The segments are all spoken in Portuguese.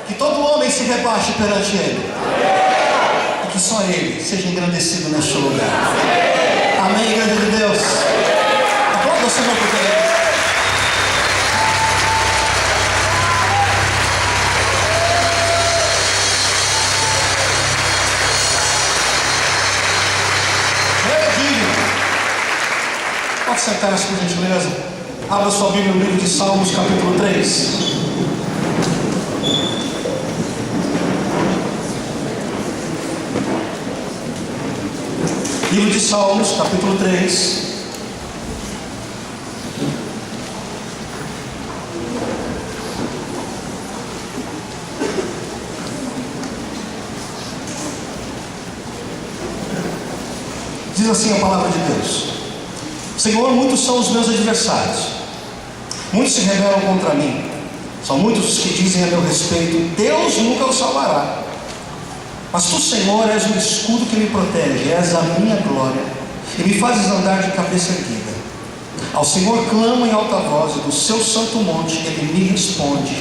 Que todo homem se rebaixe perante Ele. E que só Ele seja engrandecido neste lugar. Amém, igreja de Deus. Aplauda o Senhor por Deus. Pode sentar-se, por gentileza. Abra sua Bíblia no livro de Salmos, capítulo 3. Livro de Salmos, capítulo 3. Diz assim a palavra de Deus: Senhor, muitos são os meus adversários, muitos se rebelam contra mim, são muitos os que dizem a meu respeito: Deus nunca o salvará. Mas tu, Senhor, és o escudo que me protege, és a minha glória, e me fazes andar de cabeça erguida. Ao Senhor clamo em alta voz, e do seu santo monte Ele me responde.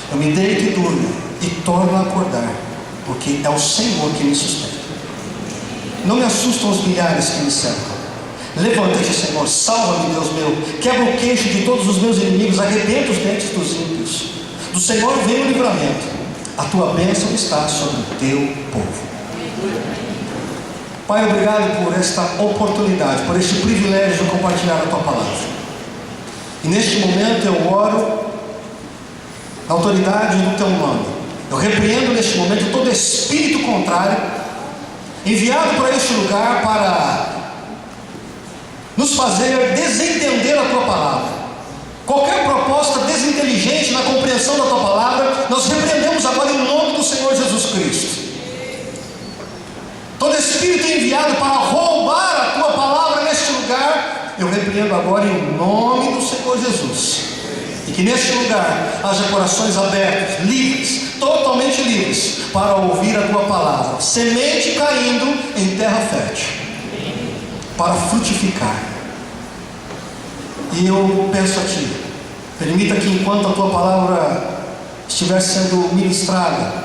Eu me deito e durmo, e torno a acordar, porque é o Senhor que me sustenta. Não me assustam os milhares que me cercam. Levanta-te, Senhor, salva-me, Deus meu. Quebra o queixo de todos os meus inimigos, arrebenta os dentes dos ímpios. Do Senhor vem o livramento. A tua bênção está sobre o teu povo. Pai, obrigado por esta oportunidade, por este privilégio de compartilhar a tua palavra. E neste momento eu oro na autoridade do teu nome. Eu repreendo neste momento todo espírito contrário, enviado para este lugar para nos fazer desentender a tua palavra. Qualquer proposta desinteligente na compreensão da tua palavra, nós repreendemos agora em nome do Senhor Jesus Cristo. Todo espírito enviado para roubar a tua palavra neste lugar, eu repreendo agora em nome do Senhor Jesus. E que neste lugar haja corações abertos, livres, totalmente livres, para ouvir a tua palavra. Semente caindo em terra fértil, para frutificar. E eu peço a Ti, permita que enquanto a Tua palavra estiver sendo ministrada,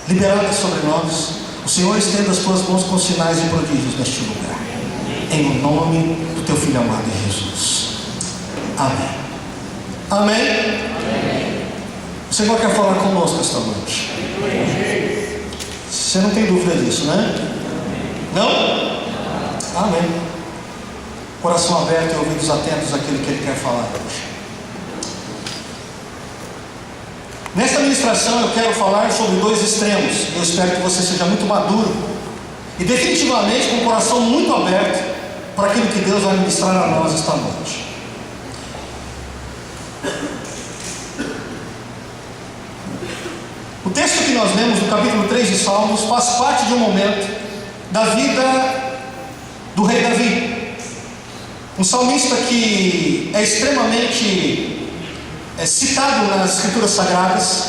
liberada sobre nós, o Senhor estenda as Tuas mãos com sinais e prodígios neste lugar, em nome do Teu Filho amado Jesus. Amém. Amém? Amém. O Senhor quer falar conosco esta noite. Você não tem dúvida disso, né? Não? Amém. Coração aberto e ouvidos atentos àquilo que Ele quer falar hoje. Nesta ministração eu quero falar sobre dois extremos. Eu espero que você seja muito maduro e definitivamente com o coração muito aberto para aquilo que Deus vai ministrar a nós esta noite. O texto que nós lemos no capítulo 3 de Salmos faz parte de um momento da vida do rei Davi. Um salmista que é extremamente citado nas escrituras sagradas.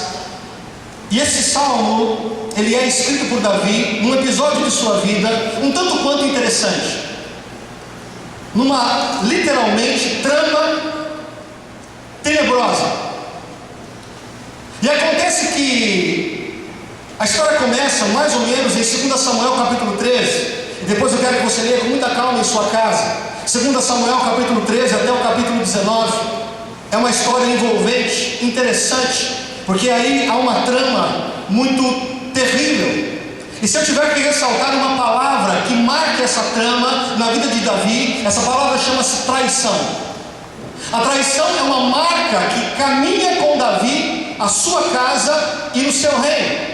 E esse salmo, ele é escrito por Davi num episódio de sua vida um tanto quanto interessante, numa literalmente trama tenebrosa. E acontece que a história começa mais ou menos em 2 Samuel capítulo 13. E depois eu quero que você leia com muita calma em sua casa 2 Samuel capítulo 13 até o capítulo 19. É uma história envolvente, interessante, porque aí há uma trama muito terrível. E se eu tiver que ressaltar uma palavra que marque essa trama na vida de Davi, essa palavra chama-se traição. A traição é uma marca que caminha com Davi, a sua casa e no seu reino.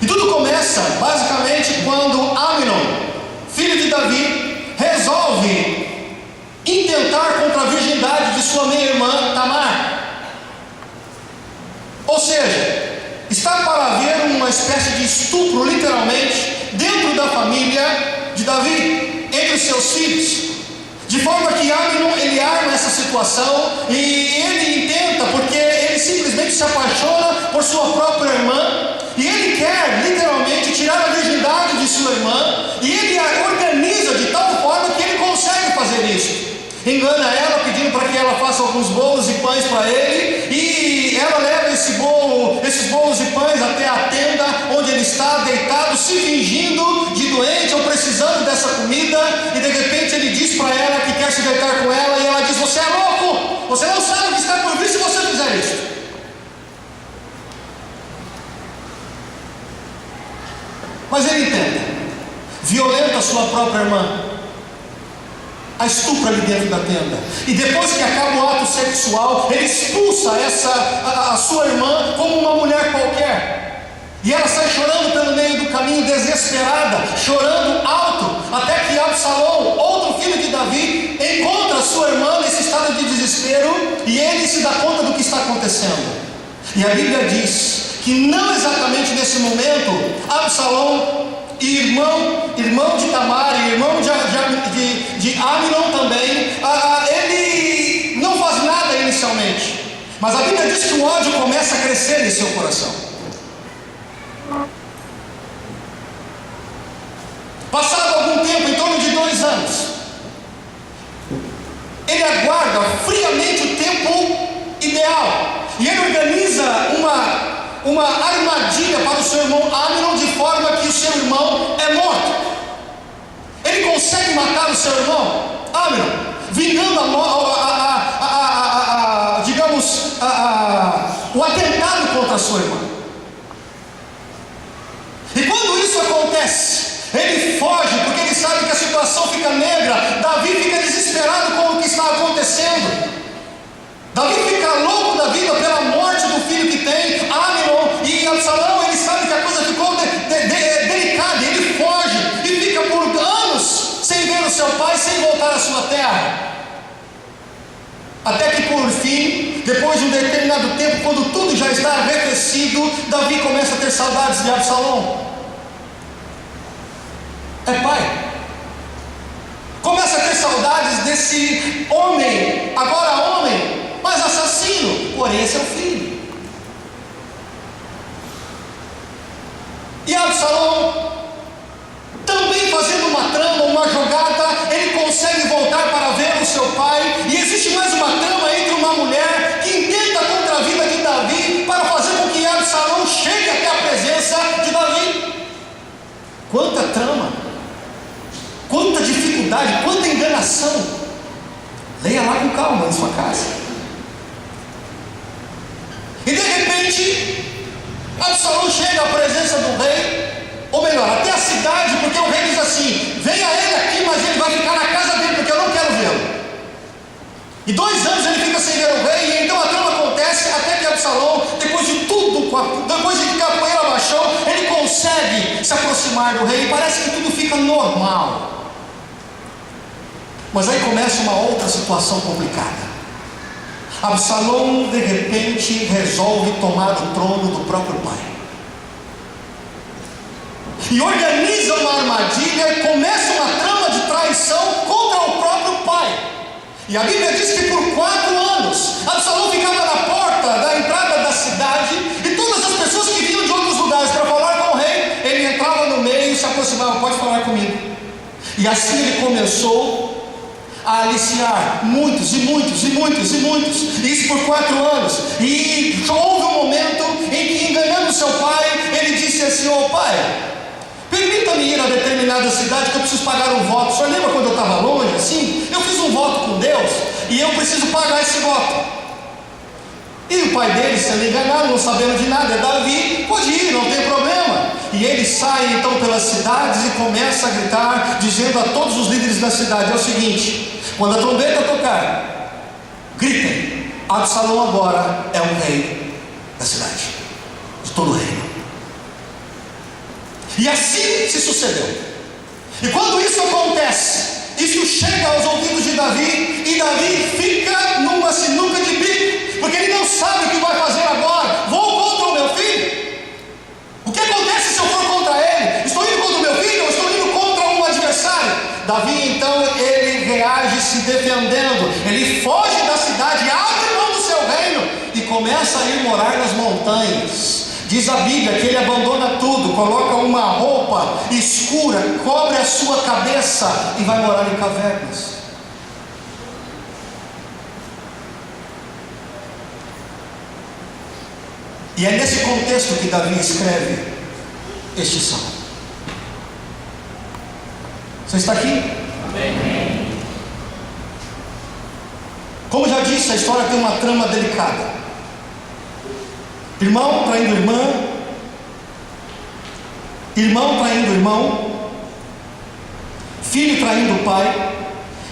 E tudo começa basicamente quando Amnon, filho de Davi, resolve intentar contra a virgindade de sua meia-irmã Tamar. Ou seja, está para haver uma espécie de estupro, literalmente, dentro da família de Davi, entre os seus filhos. De forma que Amnon, ele arma essa situação e ele intenta, porque ele simplesmente se apaixona por sua própria irmã, e ele quer literalmente tirar a virgindade de sua irmã, e ele a organiza de tal forma que ele consegue fazer isso. Engana ela pedindo pedindo para que ela faça alguns bolos e pães para ele, e ela leva esses bolos e pães até a tenda onde ele está deitado, se fingindo de doente ou precisando dessa comida, e de repente ele diz para ela que quer se deitar com ela, e ela diz: você é louco, você não sabe o que está por vir se você fizer isso. Mas ele tenta, violenta a sua própria irmã, a estupra ali dentro da tenda, e depois que acaba o ato sexual, ele expulsa a sua irmã como uma mulher qualquer, e ela sai chorando pelo meio do caminho, desesperada, chorando alto, até que Absalão, outro filho de Davi, encontra a sua irmã nesse estado de desespero, e ele se dá conta do que está acontecendo. E a Bíblia diz que não exatamente nesse momento, Absalão, irmão de Tamar, irmão de Amnon também, ele não faz nada inicialmente, mas a Bíblia diz que o ódio começa a crescer em seu coração. Passado algum tempo, em torno de 2 anos, ele aguarda friamente o tempo ideal, e ele organiza uma armadilha para o seu irmão Amnon, de forma que o seu irmão é morto. Ele consegue matar o seu irmão Amnon, vingando o atentado contra a sua irmã. E quando isso acontece, ele foge, porque ele sabe que a situação fica negra. Davi fica desesperado com o que está acontecendo. Davi fica louco da vida pela morte do filho que tem, Amnon, e Absalão, ele sabe que a coisa ficou delicada, ele foge e fica por anos sem ver o seu pai, sem voltar à sua terra. Até que por fim, depois de um determinado tempo, quando tudo já está arrefecido, Davi começa a ter saudades de Absalão. É pai. Começa a ter saudades desse homem, agora homem, mas assassino, porém esse é o filho. E Absalão, também fazendo uma trama, uma jogada, ele consegue voltar para ver o seu pai, e existe mais uma trama entre uma mulher que intenta contra a vida de Davi, para fazer com que Absalão chegue até a presença de Davi. Quanta trama, quanta dificuldade, quanta enganação. Leia lá com calma em sua casa. E de repente, Absalão chega à presença do rei, ou melhor, até a cidade, porque o rei diz assim: venha ele aqui, mas ele vai ficar na casa dele, porque eu não quero vê-lo. E 2 anos ele fica sem ver o rei, e então a trama acontece até que Absalão, depois de tudo, depois de que a poeira baixou, ele consegue se aproximar do rei, e parece que tudo fica normal. Mas aí começa uma outra situação complicada. Absalão de repente resolve tomar o trono do próprio pai, e organiza uma armadilha e começa uma trama de traição contra o próprio pai. E a Bíblia diz que por 4 anos Absalão ficava na porta da entrada da cidade, e todas as pessoas que vinham de outros lugares para falar com o rei, ele entrava no meio e se aproximava: pode falar comigo. E assim ele começou a aliciar muitos, e isso por 4 anos. E houve um momento em que, enganando seu pai, ele disse assim: ô pai, permita-me ir a determinada cidade, que eu preciso pagar um voto. O senhor lembra quando eu estava longe assim? Eu fiz um voto com Deus, e eu preciso pagar esse voto. E o pai dele, sendo enganado, não sabendo de nada, é Davi: pode ir, não tem problema. E ele sai então pelas cidades e começa a gritar, dizendo a todos os líderes da cidade: é o seguinte, quando a trombeta tocar, gritem, Absalão agora é o rei da cidade, de todo o reino. E assim se sucedeu. E quando isso acontece, isso chega aos ouvidos de Davi, e Davi fica numa sinuca de bico, porque ele não sabe o que vai fazer agora. Vou contra o meu filho? O que acontece se eu for contra ele? Estou indo contra o meu filho ou estou indo contra um adversário? Davi então, ele reage se defendendo, ele foge da cidade, abre mão do seu reino e começa a ir morar nas montanhas. Diz a Bíblia que ele abandona tudo, coloca uma roupa escura, cobre a sua cabeça e vai morar em cavernas. E é nesse contexto que Davi escreve este salmo. Você está aqui? Amém. Como já disse, a história tem uma trama delicada. Irmão traindo irmã, irmão traindo irmão, filho traindo o pai,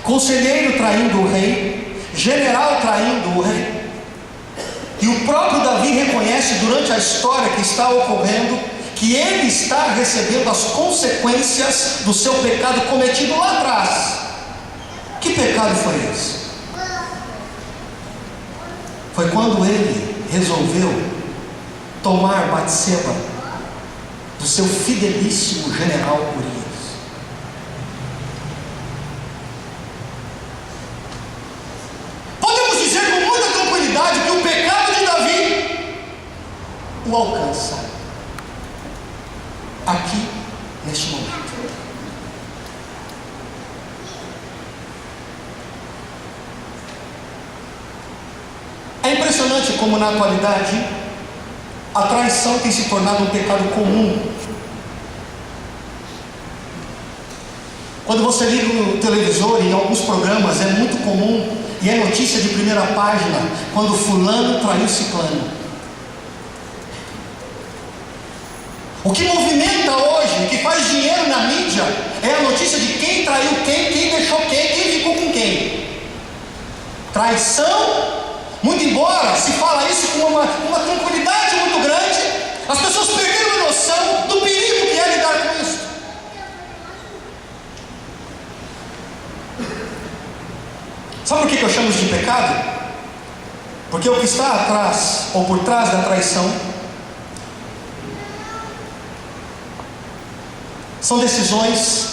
conselheiro traindo o rei, general traindo o rei. E o próprio Davi reconhece durante a história que está ocorrendo que ele está recebendo as consequências do seu pecado cometido lá atrás. Que pecado foi esse? Foi quando ele resolveu tomar Batseba do seu fidelíssimo general Urias. Podemos dizer com muita tranquilidade que o pecado de Davi o alcança aqui, neste momento. É impressionante como na atualidade a traição tem se tornado um pecado comum. Quando você liga no televisor, em alguns programas, é muito comum, e é notícia de primeira página, quando fulano traiu ciclano. O que movimenta hoje, o que faz dinheiro na mídia, é a notícia de quem traiu quem deixou quem ficou com quem. Traição, muito embora se fala isso com uma tranquilidade muito grande, as pessoas perderam a noção do perigo que é lidar com isso. Sabe por que eu chamo isso de pecado? Porque o que está atrás, ou por trás da traição, são decisões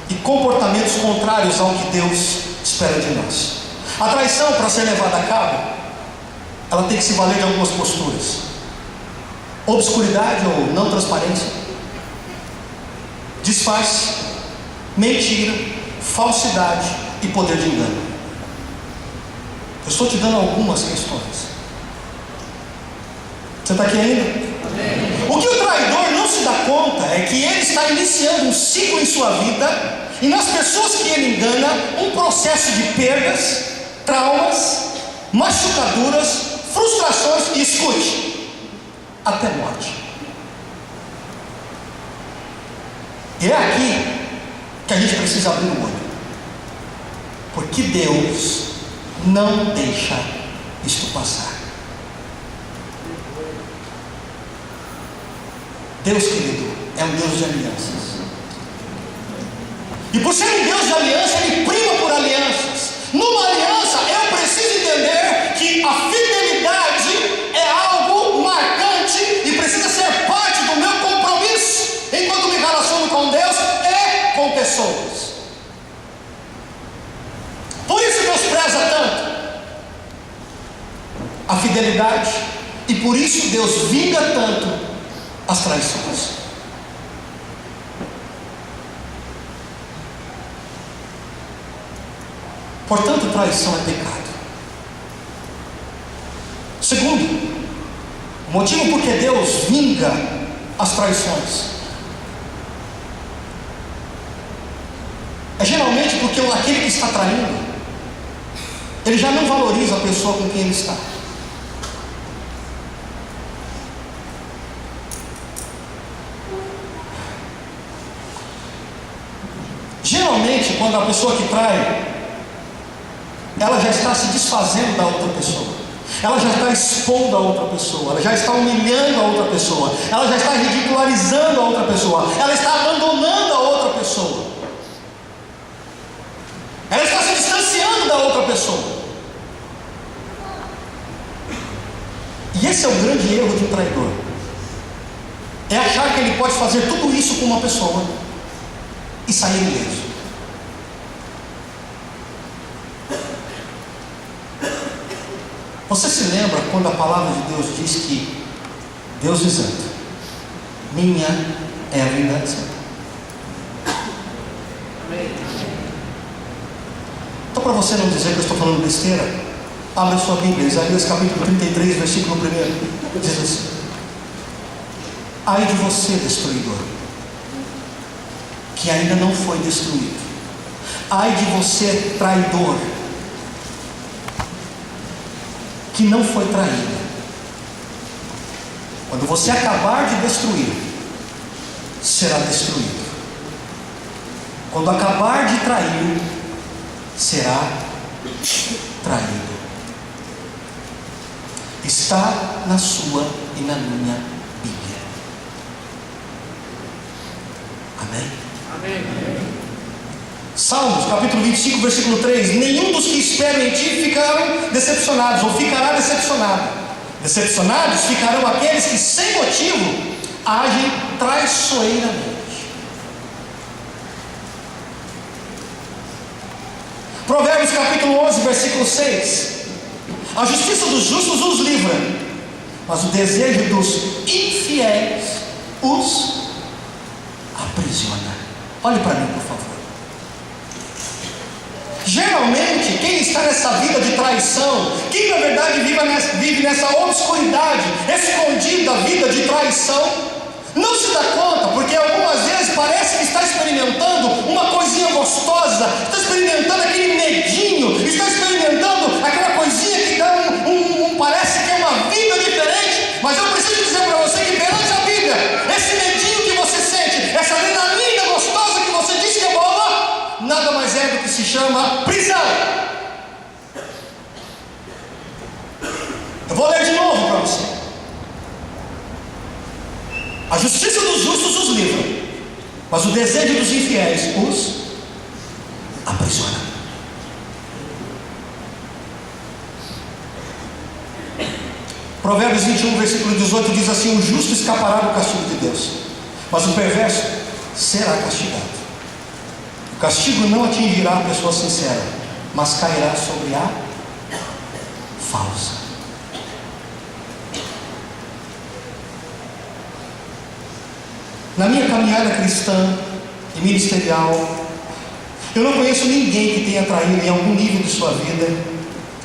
e comportamentos contrários ao que Deus espera de nós. A traição, para ser levada a cabo, ela tem que se valer de algumas posturas: obscuridade ou não transparência, disfarce, mentira, falsidade e poder de engano. Eu estou te dando algumas questões. Você está aqui ainda? Amém. O que o traidor não se dá conta é que ele está iniciando um ciclo em sua vida, e nas pessoas que ele engana, um processo de perdas, traumas, machucaduras, frustrações e, escute, até morte. E é aqui que a gente precisa abrir o olho, porque Deus não deixa isto passar. Deus, querido, é um Deus de alianças. E por ser um Deus de aliança, Ele prima por alianças. Numa aliança, eu preciso entender que a fidelidade é algo marcante e precisa ser parte do meu compromisso, enquanto me relaciono com Deus e com pessoas. Por isso Deus preza tanto a fidelidade, e por isso Deus vinga tanto as traições. Portanto, traição é pecado. Segundo, o motivo por que Deus vinga as traições é geralmente porque aquele que está traindo, ele já não valoriza a pessoa com quem ele está. Geralmente, quando a pessoa que trai, ela já está se desfazendo da outra pessoa, ela já está expondo a outra pessoa, ela já está humilhando a outra pessoa, ela já está ridicularizando a outra pessoa, ela está abandonando a outra pessoa, ela está se distanciando da outra pessoa. E esse é o grande erro de um traidor, é achar que ele pode fazer tudo isso com uma pessoa e sair ileso. Você se lembra quando a palavra de Deus diz que Deus dizendo: minha é a vingança? Então, para você não dizer que eu estou falando besteira, abre a sua Bíblia, Isaías capítulo 33, versículo 1. Diz assim: Ai de você, destruidor, que ainda não foi destruído. Ai de você, traidor, que não foi traído. Quando você acabar de destruir, será destruído. Quando acabar de trair, será traído. Está na sua e na minha Bíblia. Amém? Amém. Salmos, capítulo 25, versículo 3: nenhum dos que esperam em ti ficaram decepcionados, ou ficará decepcionado. Decepcionados ficarão aqueles que sem motivo agem traiçoeiramente. Provérbios capítulo 11, versículo 6: a justiça dos justos os livra, mas o desejo dos infiéis os aprisiona. Olhe para mim, por favor. Geralmente, quem está nessa vida de traição, quem na verdade vive nessa obscuridade, escondida vida de traição, não se dá conta, porque algumas vezes parece que está experimentando uma coisinha gostosa, está experimentando aquele medinho, está experimentando aquela coisinha que dá parece que é uma vida diferente. Mas eu preciso dizer para você que perante a Bíblia, esse medinho que você sente, essa adrenalina gostosa que você diz que é boa, nada mais é do que se chama prisão. Eu vou ler de novo para você. A justiça dos justos os livra, mas o desejo dos infiéis os aprisiona. Provérbios 21, versículo 18 diz assim: o justo escapará do castigo de Deus, mas o perverso será castigado. O castigo não atingirá a pessoa sincera, mas cairá sobre a falsa. Na minha caminhada cristã e ministerial, eu não conheço ninguém que tenha traído em algum nível de sua vida,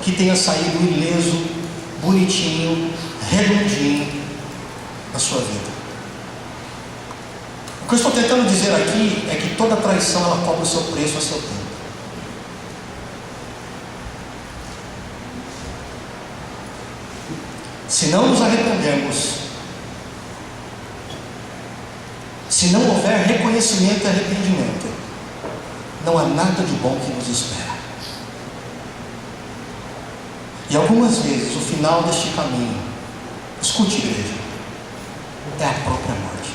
que tenha saído ileso, bonitinho, redondinho da sua vida. O que eu estou tentando dizer aqui é que toda traição ela cobra o seu preço a seu tempo. Se não nos arrependemos, se não houver reconhecimento e arrependimento, não há nada de bom que nos espera. E algumas vezes o final deste caminho, escute, igreja, é a própria morte.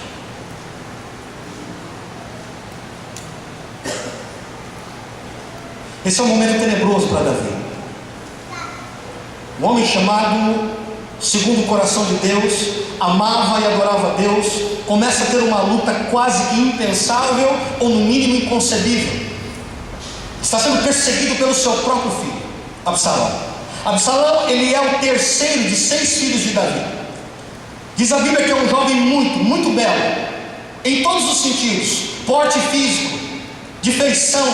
Esse é um momento tenebroso para Davi. Um homem chamado segundo o coração de Deus, amava e adorava a Deus, começa a ter uma luta quase que impensável, ou no mínimo inconcebível. Está sendo perseguido pelo seu próprio filho, Absalão. Absalão, ele é o terceiro de 6 filhos de Davi. Diz a Bíblia que é um jovem muito belo, em todos os sentidos, porte físico, de feição.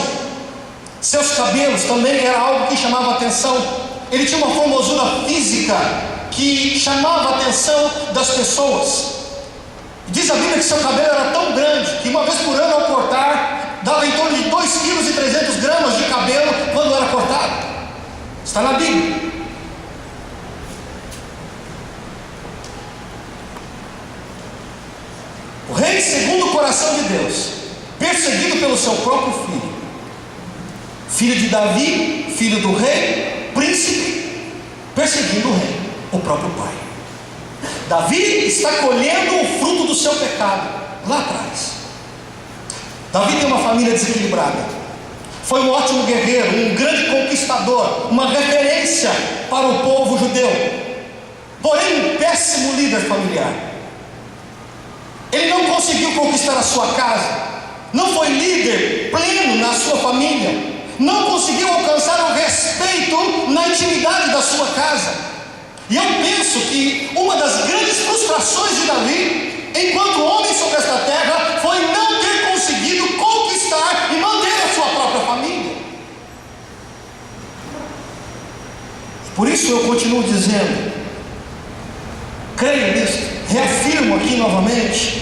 Seus cabelos também era algo que chamava a atenção. Ele tinha uma formosura física que chamava a atenção das pessoas. Diz a Bíblia que seu cabelo era tão grande que uma vez por ano, ao cortar, dava em torno de 2,3 kg de cabelo quando era cortado. Está na Bíblia. O rei segundo o coração de Deus, perseguido pelo seu próprio filho, filho de Davi, filho do rei, príncipe, perseguindo o rei, o próprio pai. Davi está colhendo o fruto do seu pecado lá atrás. Davi tem uma família desequilibrada. Foi um ótimo guerreiro, um grande conquistador, uma referência para o povo judeu. Porém, um péssimo líder familiar. Ele não conseguiu conquistar a sua casa, não foi líder pleno na sua família, não conseguiu alcançar o respeito na intimidade da sua casa. E eu penso que uma das grandes frustrações de Davi, enquanto homem sobre esta terra, foi não ter conseguido conquistar e manter a sua própria família. Por isso eu continuo dizendo, creio nisso, reafirmo afirmo aqui novamente,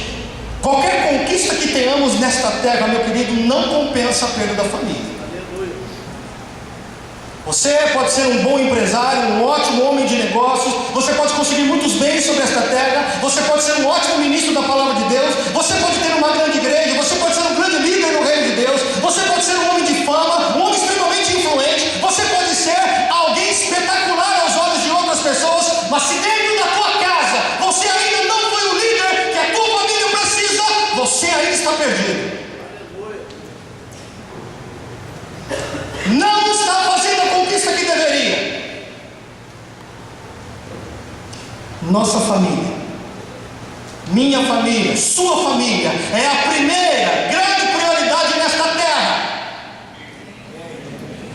qualquer conquista que tenhamos nesta terra, meu querido, não compensa a perda da família. Você pode ser um bom empresário, um ótimo homem de negócios, você pode conseguir muitos bens sobre esta terra, você pode ser um ótimo ministro da palavra de Deus, você pode ter uma grande igreja, você pode ser um grande líder no reino de Deus, você pode ser um homem de fama, um homem extremamente influente, você pode ser alguém espetacular aos olhos de outras pessoas, mas se dentro da tua casa você ainda não foi o líder que a tua família precisa, você ainda está perdido. Não está fazendo a conquista que deveria. Nossa família, minha família, sua família é a primeira grande prioridade nesta terra.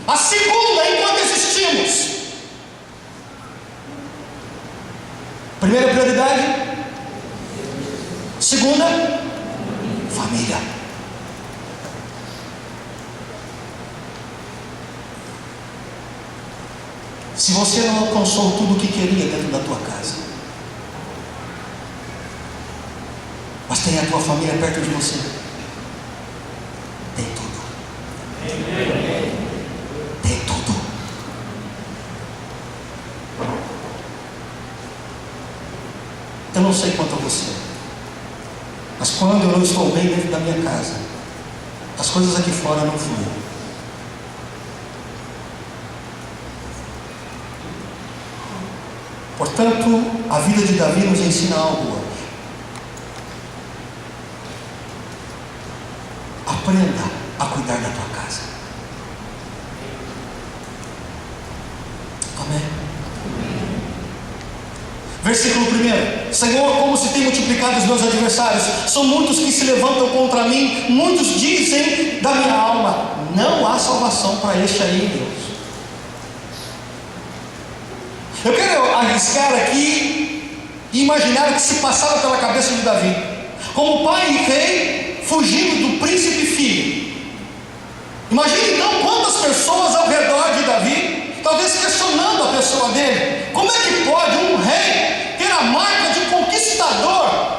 A segunda, enquanto existimos. Primeira prioridade. Segunda, família. Se você não alcançou tudo o que queria dentro da tua casa, mas tem a tua família perto de você, tem tudo. Tem tudo. Eu não sei quanto a você, mas quando eu não estou bem dentro da minha casa, as coisas aqui fora não fluem. Portanto, a vida de Davi nos ensina algo hoje. Aprenda a cuidar da tua casa. Amém? Versículo 1: Senhor, como se tem multiplicado os meus adversários, são muitos que se levantam contra mim, muitos dizem da minha alma, não há salvação para este aí, Deus. Eu quero arriscar aqui e imaginar o que se passava pela cabeça de Davi, como pai e rei, fugindo do príncipe filho. Imagine então quantas pessoas ao redor de Davi, talvez questionando a pessoa dele. Como é que pode um rei ter a marca de conquistador,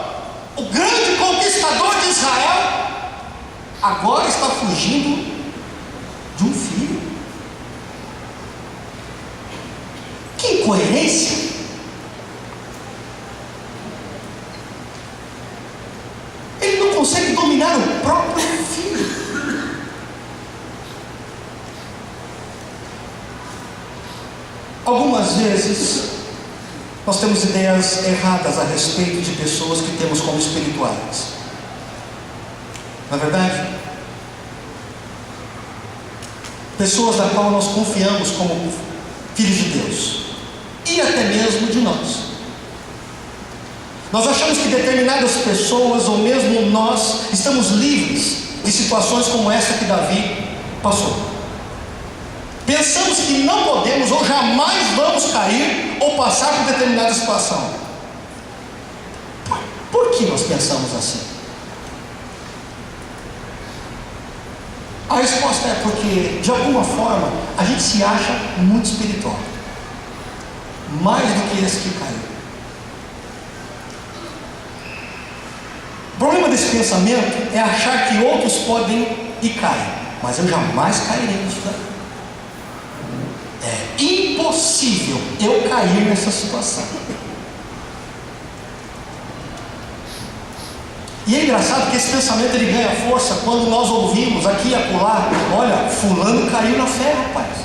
o grande conquistador de Israel, agora está fugindo de um filho? Que incoerência! Ele não consegue dominar o próprio filho. Algumas vezes nós temos ideias erradas a respeito de pessoas que temos como espirituais. Não é verdade? Pessoas da qual nós confiamos como filhos de Deus, e até mesmo de nós. Nós achamos que determinadas pessoas, ou mesmo nós, estamos livres de situações como essa que Davi passou. Pensamos que não podemos ou jamais vamos cair ou passar por determinada situação. Por que nós pensamos assim? A resposta é porque, de alguma forma, a gente se acha muito espiritual, mais do que esse que caiu. O problema desse pensamento é achar que outros podem e caem, mas eu jamais cairei nisso daí. É impossível eu cair nessa situação. E é engraçado que esse pensamento ele ganha força quando nós ouvimos aqui e acolá: olha, fulano caiu na fé, rapaz.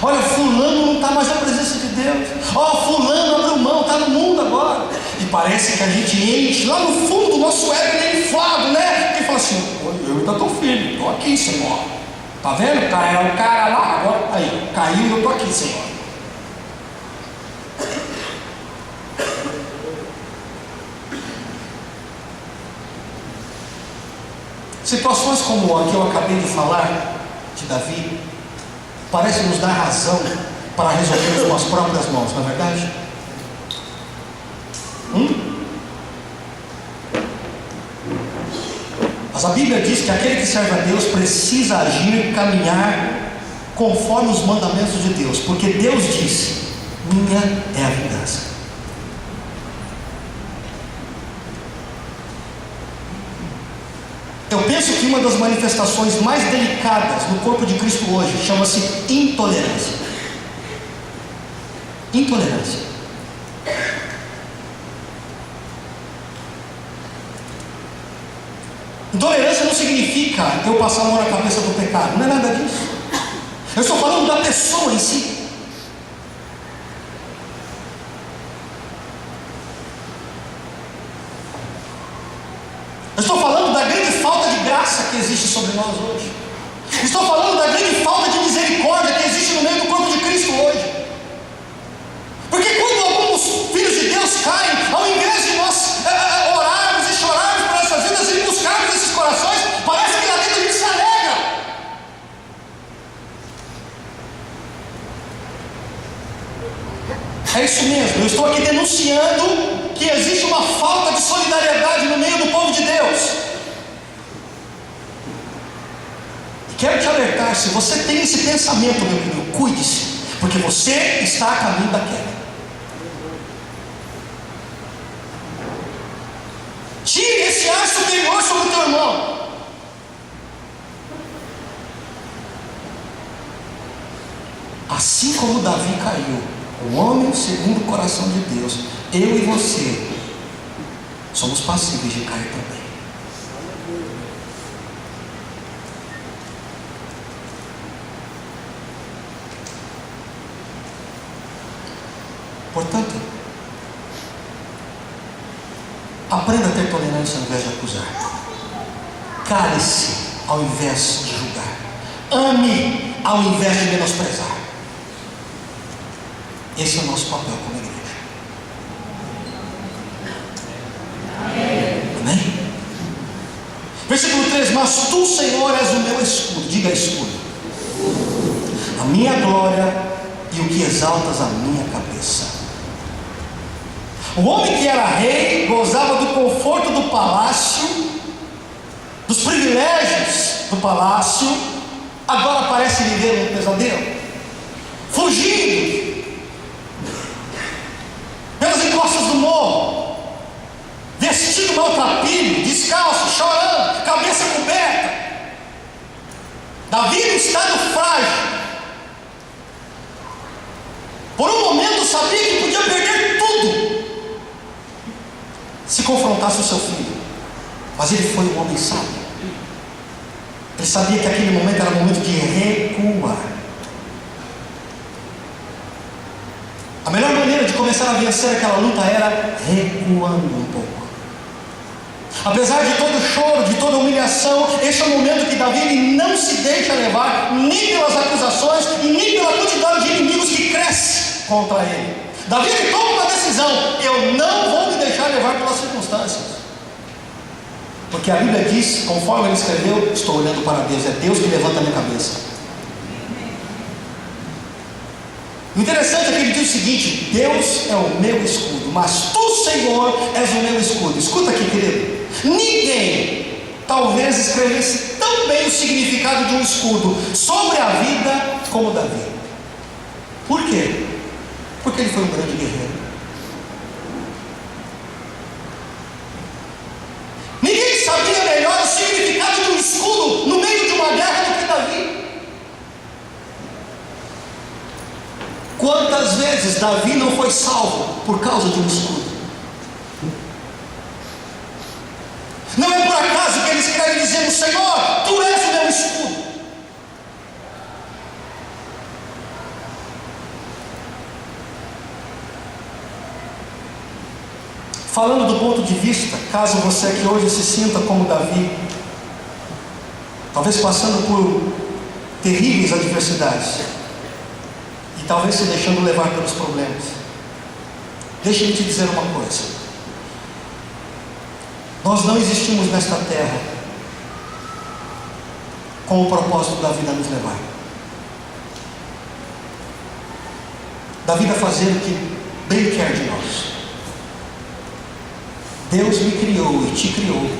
Olha, fulano não está mais na presença de Deus. Olha, fulano abriu mão, está no mundo agora. E parece que a gente enche lá no fundo do nosso ego meio inflado, né? Que fala assim: eu ainda estou firme, estou aqui, Senhor. Está vendo? O cara lá, agora aí, caiu e eu estou aqui, Senhor. Situações como a que eu acabei de falar, de Davi, parecem nos dar razão para resolver com as próprias mãos, não é verdade? Mas a Bíblia diz que aquele que serve a Deus precisa agir, caminhar conforme os mandamentos de Deus, porque Deus disse: minha é a vingança. que uma das manifestações mais delicadas no corpo de Cristo hoje chama-se intolerância. Intolerância. Intolerância não significa eu passar a mão na cabeça do pecado, não é nada disso. Eu estou falando da pessoa em si. Eu estou falando da grande falta de graça que existe sobre nós hoje. Estou falando da grande falta de misericórdia que existe no meio do corpo de Cristo hoje. Porque quando alguns filhos de Deus caem, ao invés de nós orarmos e chorarmos por essas vidas e buscarmos esses corações, parece que lá dentro a gente se alegra. É isso mesmo, eu estou aqui denunciando que existe uma falta de solidariedade no meio do povo de Deus. E quero te alertar, se você tem esse pensamento, meu querido, cuide-se, porque você está a caminho da queda. Tire esse ar superior sobre o teu irmão. Assim como Davi caiu, o homem segundo o coração de Deus, eu e você somos passíveis de cair também. Portanto, aprenda a ter tolerância ao invés de acusar. Cale-se ao invés de julgar. Ame ao invés de menosprezar. Esse é o nosso papel como igreja. Amém? Versículo 3: mas tu, Senhor, és o meu escudo. Diga escudo. A minha glória e o que exaltas a minha cabeça. O homem que era rei gozava do conforto do palácio, dos privilégios do palácio, agora parece viver um pesadelo, fugindo pelas encostas do morro, vestido maltrapilho, descalço, chorando, cabeça coberta. Davi em estado frágil. Por um momento sabia que podia perder tudo se confrontasse o seu filho, mas ele foi um homem sábio. Ele sabia que aquele momento era momento de recuar. A melhor maneira de começar a vencer aquela luta era recuando um pouco. Apesar de todo o choro, de toda a humilhação, esse é o momento que Davi ele não se deixa levar nem pelas acusações e nem pela quantidade de inimigos que cresce contra ele. Davi ele toma uma decisão: eu não vou me deixar levar pelas circunstâncias, porque a Bíblia diz, conforme ele escreveu, estou olhando para Deus, é Deus que levanta a minha cabeça. O interessante é que ele diz o seguinte: Deus é o meu escudo, mas tu, Senhor, és o meu escudo. Escuta aqui, querido, ninguém talvez escrevesse tão bem o significado de um escudo sobre a vida como Davi. Por quê? Porque ele foi um grande guerreiro. Ninguém sabia melhor o significado de um escudo no meio de uma guerra do que Davi. Quantas vezes Davi não foi salvo por causa de um escudo? Não é por acaso que ele escreve dizendo: Senhor, tu és o meu escudo. Falando do ponto de vista, caso você aqui hoje se sinta como Davi, talvez passando por terríveis adversidades, e talvez se deixando levar pelos problemas, deixe-me te dizer uma coisa: nós não existimos nesta terra com o propósito da vida nos levar. Da vida fazer o que bem quer de nós. Deus me criou e te criou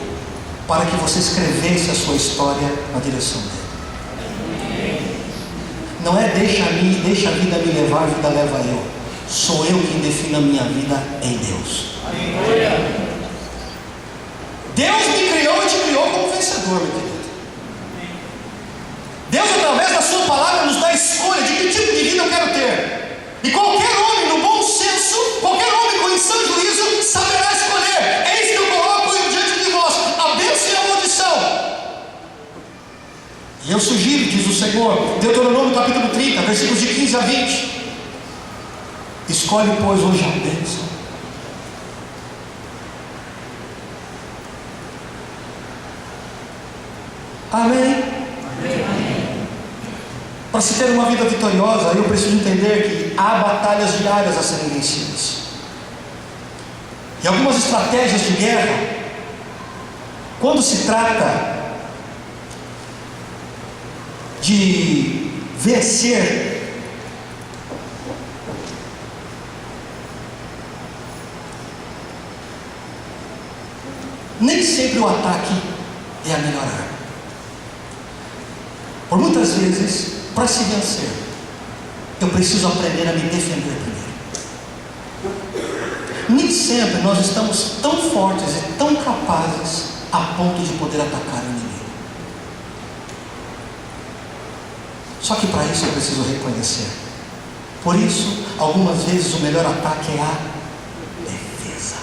para que você escrevesse a sua história na direção dele. Não é deixa a vida me levar, a vida leva eu. Sou eu quem defino a minha vida em Deus. Deus me criou e te criou como vencedor, meu querido. Deus, através da sua palavra, nos dá a escolha de que tipo de vida eu quero ter. E qualquer homem, no bom senso, qualquer homem com sã juízo, saberá escolher. Eis que eu coloco diante de vós a bênção e a maldição. E eu sugiro, diz o Senhor, Deuteronômio capítulo 30, versículos de 15 a 20. Escolhe, pois, hoje a bênção. Amém? Para se ter uma vida vitoriosa, eu preciso entender que há batalhas diárias a serem vencidas. E algumas estratégias de guerra, quando se trata de vencer, nem sempre o ataque é a melhor arma. Por muitas vezes, para se vencer, eu preciso aprender a me defender primeiro. Nem sempre nós estamos tão fortes e tão capazes a ponto de poder atacar o inimigo. Só que para isso eu preciso reconhecer. Por isso, algumas vezes o melhor ataque é a defesa.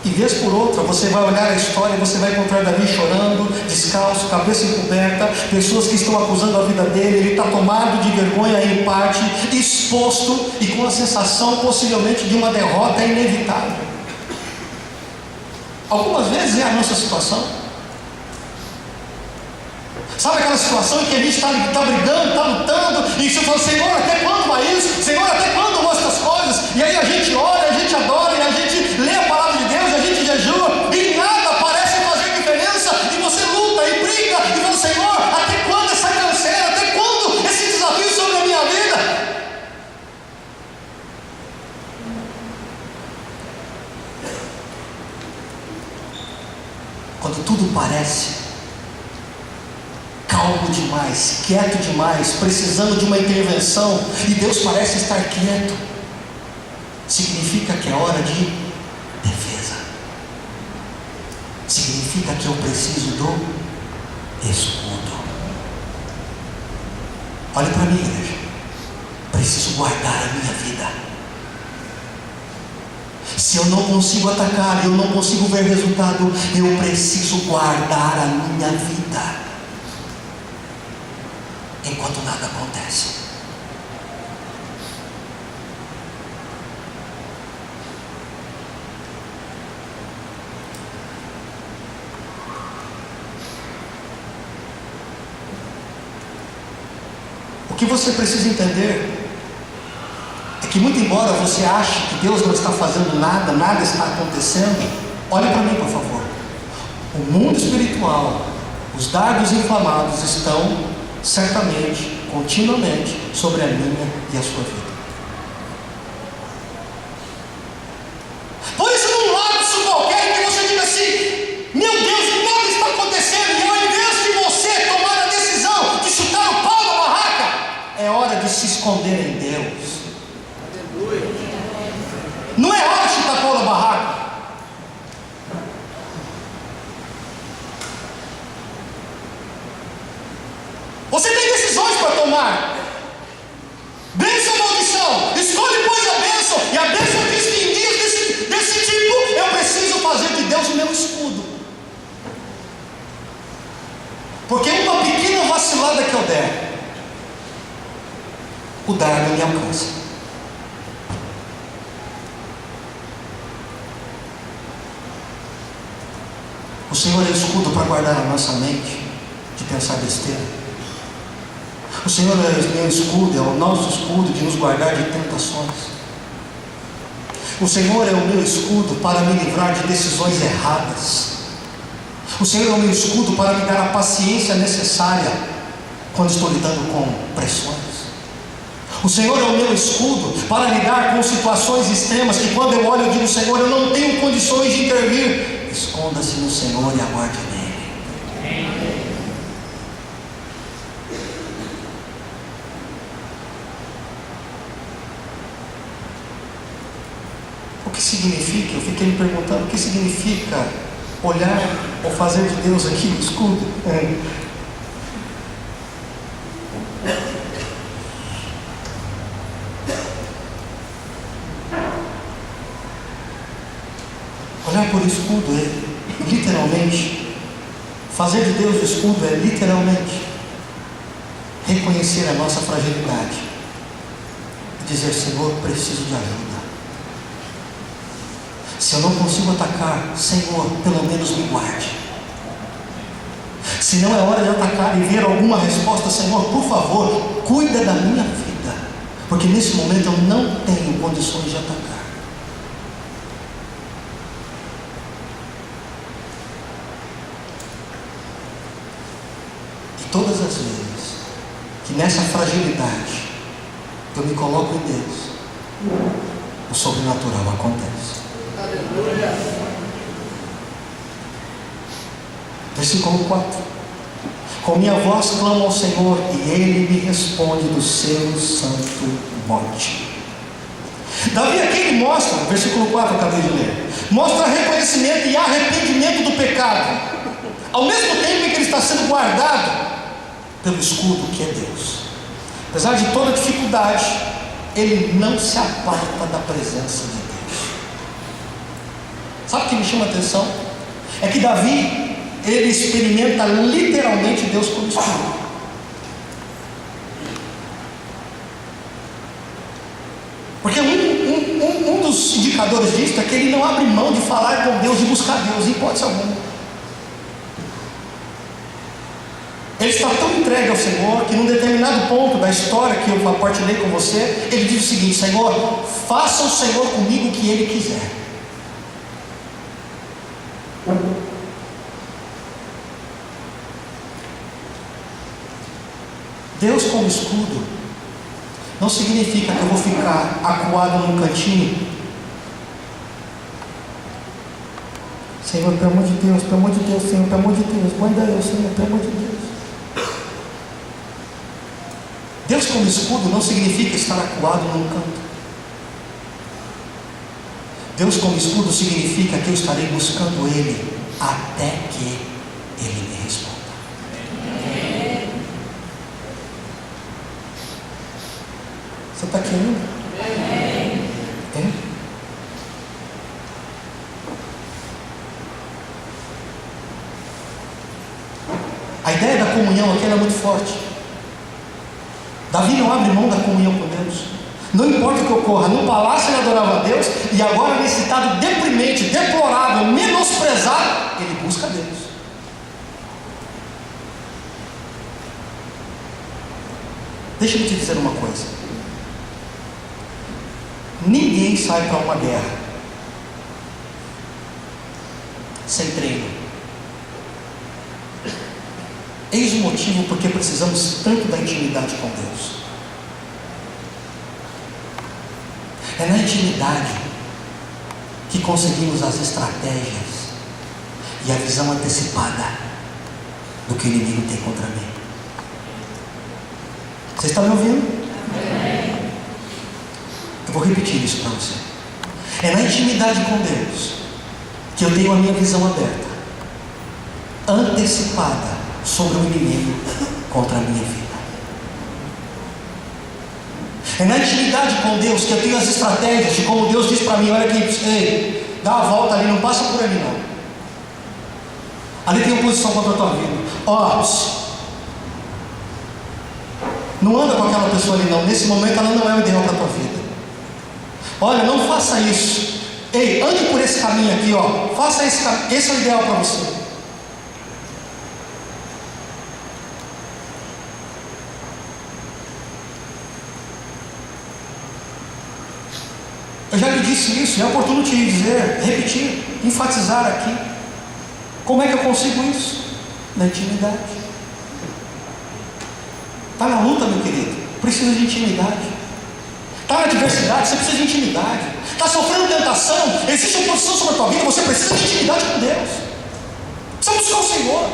E vez por outra, você vai olhar a história e você vai encontrar Davi chorando, descalço, cabeça encoberta, pessoas que estão acusando a vida dele, ele está tomado de vergonha em parte, exposto e com a sensação possivelmente de uma derrota inevitável. Algumas vezes é a nossa situação. Sabe aquela situação em que a gente está brigando, está lutando, e você fala, Senhor, até quando vai isso? Senhor, até quando vão essas coisas? E aí a gente ora, a gente adora, e a gente lê a palavra de Deus, a gente jejua, e nada parece fazer diferença, e você luta e briga, e fala, Senhor, até quando essa canseira? Até quando esse desafio sobre a minha vida? Quando tudo parece calmo demais, quieto demais, precisando de uma intervenção, e Deus parece estar quieto, significa que é hora de defesa. Significa que eu preciso do escudo. Olha para mim, igreja. Preciso guardar a minha vida. Se eu não consigo atacar, eu não consigo ver resultado, eu preciso guardar a minha vida enquanto nada acontece. O que você precisa entender é que, muito embora você ache que Deus não está fazendo nada, nada está acontecendo, olhe para mim, por favor. O mundo espiritual, os dardos inflamados estão certamente, continuamente, sobre a minha e a sua vida. Por isso, num lapso qualquer, que você diga assim, meu Deus, nada está acontecendo, e ao invés de você tomar a decisão de chutar o pau da barraca, é hora de se esconder em Deus. Não é hora de chutar o pau da barraca. Você tem decisões para tomar. Bênção ou maldição? Escolhe, pois, a bênção. E a bênção diz que em dias desse tipo eu preciso fazer de Deus o meu escudo. Porque uma pequena vacilada que eu der, o dardo me alcança. O Senhor é escudo para guardar a nossa mente de pensar besteira. O Senhor é meu escudo, é o nosso escudo de nos guardar de tentações. O Senhor é o meu escudo para me livrar de decisões erradas. O Senhor é o meu escudo para me dar a paciência necessária quando estou lidando com pressões. O Senhor é o meu escudo para lidar com situações extremas que, quando eu olho, eu digo, Senhor, eu não tenho condições de intervir. Esconda-se no Senhor e aguarde nele. O que significa? Eu fiquei me perguntando o que significa olhar ou fazer de Deus aqui o escudo. Olhar por escudo é literalmente, fazer de Deus o escudo é literalmente reconhecer a nossa fragilidade e dizer: Senhor, preciso de ajuda. Se eu não consigo atacar, Senhor, pelo menos me guarde. Se não é hora de atacar e ver alguma resposta, Senhor, por favor, cuida da minha vida, porque nesse momento eu não tenho condições de atacar. E todas as vezes que nessa fragilidade eu me coloco em Deus, o sobrenatural acontece. Aleluia. Versículo 4: com minha voz clamo ao Senhor, e Ele me responde do seu santo monte. Davi aqui ele mostra, versículo 4 eu acabei de ler, mostra reconhecimento e arrependimento do pecado, ao mesmo tempo em que ele está sendo guardado pelo escudo que é Deus. Apesar de toda dificuldade, ele não se aparta da presença de Deus. Sabe o que me chama a atenção? É que Davi, ele experimenta literalmente Deus como escudo. Porque um dos indicadores disso é que ele não abre mão de falar com Deus, de buscar Deus, em hipótese alguma. Ele está tão entregue ao Senhor que num determinado ponto da história que eu compartilhei com você, ele diz o seguinte: Senhor, faça o Senhor comigo o que Ele quiser. Deus como escudo não significa que eu vou ficar acuado num cantinho. Senhor, pelo amor de Deus, pelo amor de Deus, Senhor, pelo amor de Deus, manda eu, Senhor, pelo amor de Deus. Deus como escudo não significa estar acuado num canto. Deus como escudo significa que eu estarei buscando Ele até que Ele me responda. Você está aqui ainda? É? A ideia da comunhão aqui era muito forte. Davi não abre mão da comunhão com Deus. Não importa o que ocorra, no palácio ele adorava a Deus, e agora nesse estado deprimente, deplorável, menosprezado, ele busca Deus. Deixa eu te dizer uma coisa: ninguém sai para uma guerra sem treino. Eis o motivo porque precisamos tanto da intimidade com Deus. É na intimidade que conseguimos as estratégias e a visão antecipada do que o inimigo tem contra mim. Você está me ouvindo? Eu vou repetir isso para você. É na intimidade com Deus que eu tenho a minha visão aberta, antecipada sobre o inimigo contra a minha vida. É na intimidade com Deus que eu tenho as estratégias de como Deus diz para mim: olha aqui, ei, dá uma volta ali, não passa por ali não. Ali tem oposição contra a tua vida. Ó, não anda com aquela pessoa ali não. Nesse momento ela não é o ideal para a tua vida. Olha, não faça isso. Ei, ande por esse caminho aqui, ó. Faça esse caminho. Esse é o ideal para você. Eu já lhe disse isso, é oportuno te dizer, repetir, enfatizar aqui. Como é que eu consigo isso? Na intimidade. Está na luta, meu querido, precisa de intimidade. Está na adversidade, você precisa de intimidade. Está sofrendo tentação, existe oposição sobre a tua vida, você precisa de intimidade com Deus. Precisa buscar o Senhor.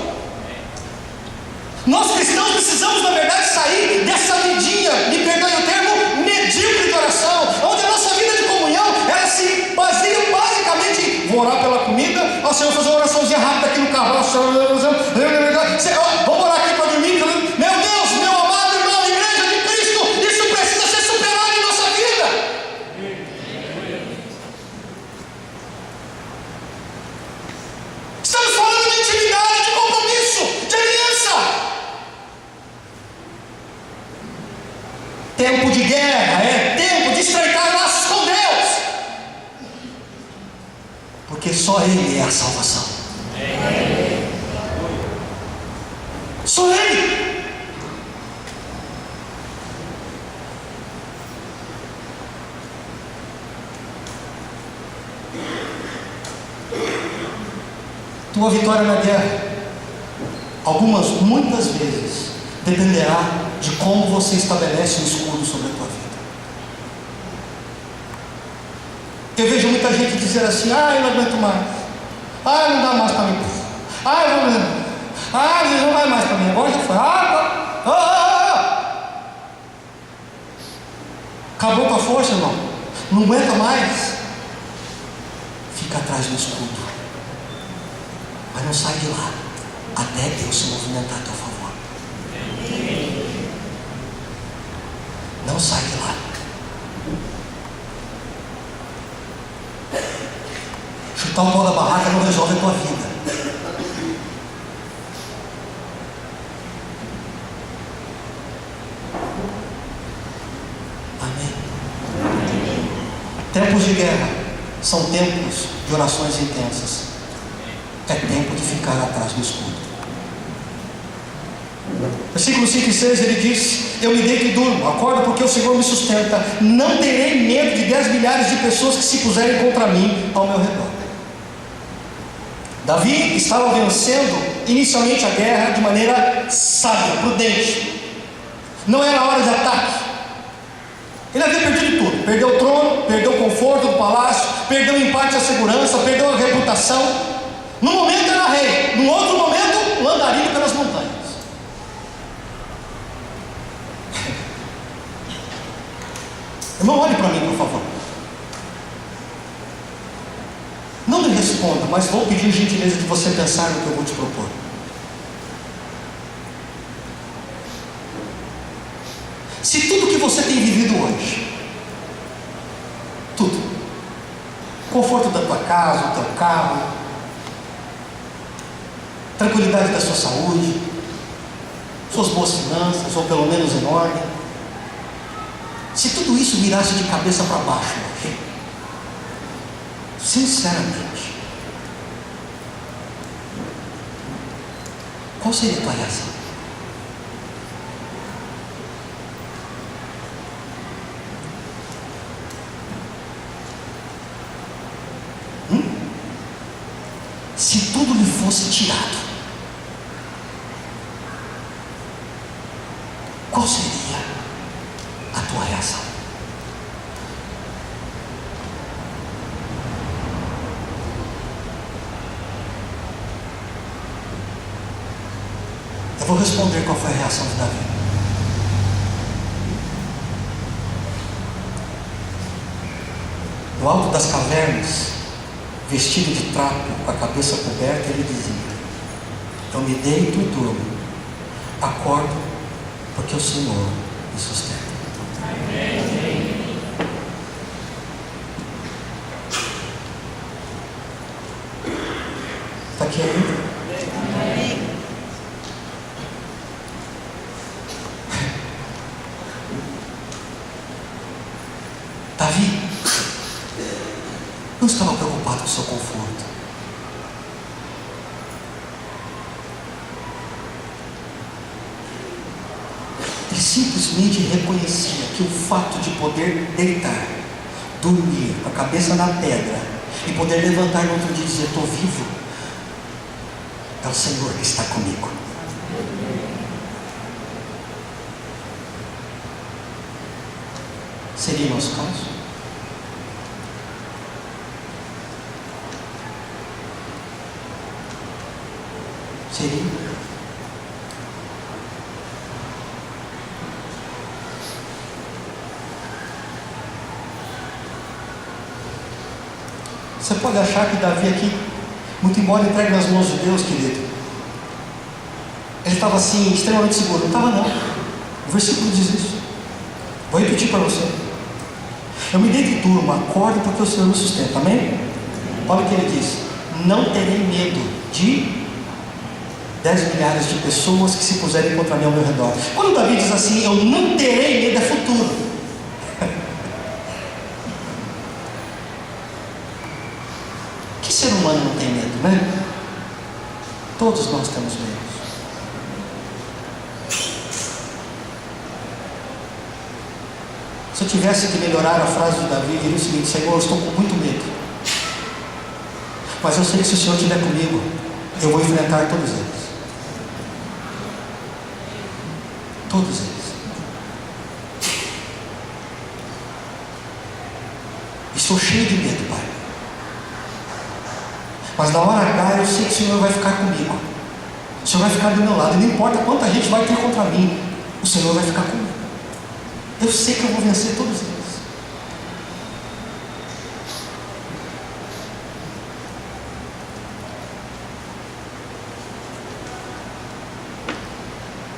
Nós cristãos precisamos, na verdade, sair dessa vidinha, me perdoe o termo, medíocre de oração, onde a nossa vida de comunhão, ela se baseia basicamente em: vou orar pela comida, ao Senhor fazer uma oraçãozinha Vamos orar aqui para dormir. Meu Deus, meu amado irmão, igreja de Cristo, isso precisa ser superado em nossa vida. Estamos falando de intimidade, de compromisso, de aliança. Tempo de guerra é tempo de estreitar laços com Deus, porque só Ele é a salvação. Só Ele. Tua vitória na guerra, muitas vezes, dependerá de como você estabelece um escudo sobre a tua vida. Eu vejo muita gente dizer assim: eu não aguento mais, não dá mais para mim, Jesus não vai mais para mim, agora já foi, acabou com a força, irmão, não aguenta mais, fica atrás do escudo, mas não sai de lá, até Deus se movimentar a teu favor. Não sai de lá. Chutar o pau da barraca não resolve a tua vida. Amém. Tempos de guerra são tempos de orações intensas. É tempo de ficar atrás do escudo. Versículo 5 e 6 ele diz: eu me deito e durmo, acordo porque o Senhor me sustenta, não terei medo de 10 milhares de pessoas que se puserem contra mim ao meu redor. Davi estava vencendo inicialmente a guerra de maneira sábia, prudente. Não era hora de ataque. Ele havia perdido tudo, perdeu o trono, perdeu o conforto do palácio, perdeu em parte a segurança, perdeu a reputação. No momento era rei, no outro momento andarilho pelas montanhas. Irmão, olhe para mim, por favor. Não me responda, mas vou pedir gentileza de você pensar no que eu vou te propor. Se tudo que você tem vivido hoje, tudo, conforto da tua casa, do teu carro, tranquilidade da sua saúde, suas boas finanças, ou pelo menos em ordem, se tudo isso virasse de cabeça para baixo hoje, sinceramente, qual seria a tua reação? Se tudo lhe fosse tirado, qual seria a tua reação? Eu vou responder qual foi a reação de Davi. No alto das cavernas, vestido de trapo, com a cabeça coberta, ele dizia: eu me deito e durmo, acordo porque o Senhor me sustenta. Está aqui ainda? Davi não estava preocupado com o seu conforto. Ele simplesmente reconhecia que o fato de poder deitar, dormir, com a cabeça na pedra, e poder levantar no outro dia e dizer: estou vivo, é o Senhor que está comigo. Seria o nosso caso? Seria? Você pode achar que Davi aqui, muito embora entregue nas mãos de Deus, querido, Ele estava assim, extremamente seguro. Não estava não. O versículo diz isso. Vou repetir para você. Eu me deito em turma, acordo porque o Senhor me sustenta. Amém? Olha o que ele diz. Não terei medo de 10 milhares de pessoas que se puserem contra mim ao meu redor. Quando Davi diz assim, eu não terei medo, é futuro. Que ser humano não tem medo, né? Todos nós temos medo. Se eu tivesse que melhorar a frase de Davi, diria o seguinte: Senhor, eu estou com muito medo, mas eu sei que se o Senhor estiver comigo, eu vou enfrentar todos eles. Todos eles. Estou cheio de medo, Pai. Mas na hora H eu sei que o Senhor vai ficar comigo. O Senhor vai ficar do meu lado. E não importa quanta gente vai ter contra mim, o Senhor vai ficar comigo. Eu sei que eu vou vencer todos eles.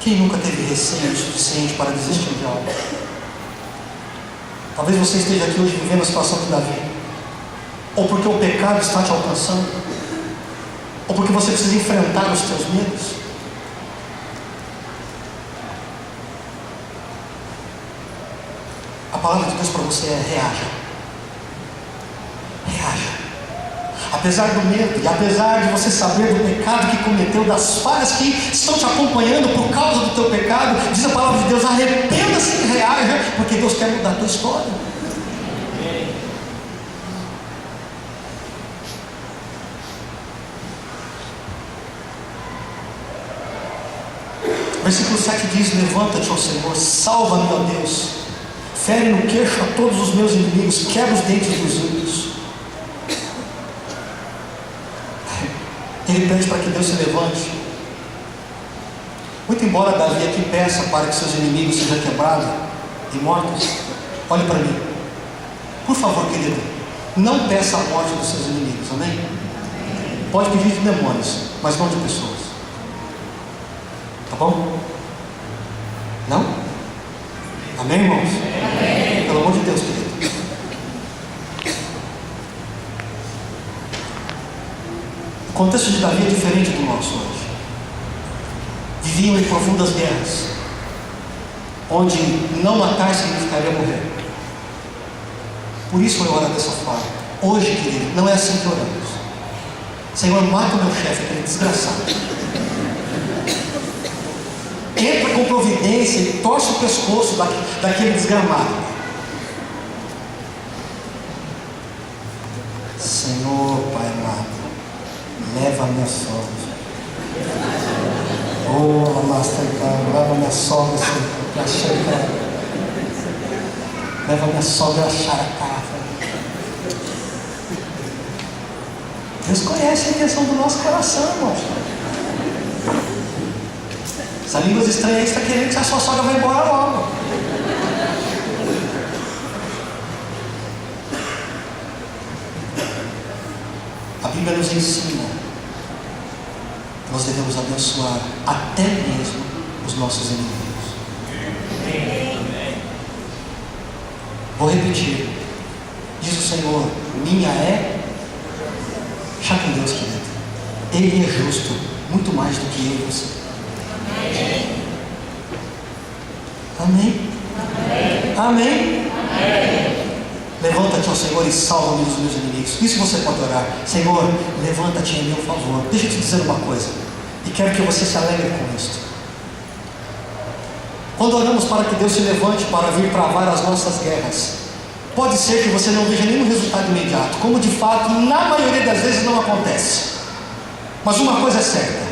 Quem nunca teve receio o suficiente para desistir de algo? Talvez você esteja aqui hoje vivendo a situação de Davi. Ou porque o pecado está te alcançando. Ou porque você precisa enfrentar os teus medos. A palavra de Deus para você é: reaja. Reaja. Apesar do medo, e apesar de você saber do pecado que cometeu, das falhas que estão te acompanhando por causa do teu pecado, diz a palavra de Deus: arrependa-se e reaja, porque Deus quer mudar a tua história. Versículo 7 diz: levanta-te, ó Senhor, salva-me, ó Deus, fere no queixo a todos os meus inimigos, quebra os dentes dos ímpios. Ele pede para que Deus se levante. Muito embora Davi aqui peça para que seus inimigos sejam quebrados e mortos, olhe para mim, por favor, querido, não peça a morte dos seus inimigos, amém? Pode pedir de demônios, mas não de pessoas. Tá bom? Não? Amém, irmãos? Amém. Pelo amor de Deus, querido. O contexto de Davi é diferente do nosso hoje. Viviam em profundas guerras, onde não matar significaria morrer. Por isso eu oro dessa forma. Hoje, querido, não é assim que oramos. Senhor, mata o meu chefe, aquele desgraçado. Entra com providência e torce o pescoço daquele desgramado. Senhor, Pai amado, leva a minha sogra. Oh, Mastercard, leva a minha sogra para chegar. Leva a minha sogra a achar a casa. Deus conhece a intenção do nosso coração, irmãos. Essa língua estranha está querendo que a sua sogra vá embora logo. A Bíblia nos ensina que nós devemos abençoar até mesmo os nossos inimigos. Vou repetir. Diz o Senhor: minha é. Já com Deus, querido. Ele é justo, muito mais do que eu e você. Amém? Amém? Amém? Amém. Levanta-te, ó Senhor, e salva-me dos meus inimigos. Isso você pode orar. Senhor, levanta-te em meu favor. Deixa eu te dizer uma coisa, e quero que você se alegre com isso. Quando oramos para que Deus se levante para vir travar as nossas guerras, pode ser que você não veja nenhum resultado imediato, como de fato, na maioria das vezes não acontece. Mas uma coisa é certa: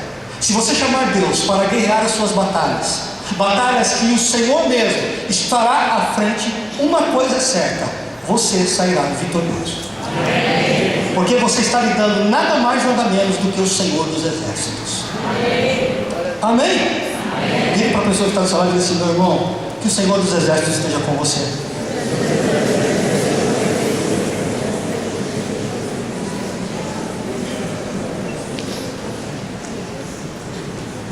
se você chamar Deus para guerrear as suas batalhas, batalhas que o Senhor mesmo estará à frente, uma coisa é certa: você sairá vitorioso. Amém. Porque você está lhe dando nada mais, nada menos do que o Senhor dos Exércitos. Amém? Amém? Diga para a pessoa que está no seu lado e diz assim: meu irmão, que o Senhor dos Exércitos esteja com você.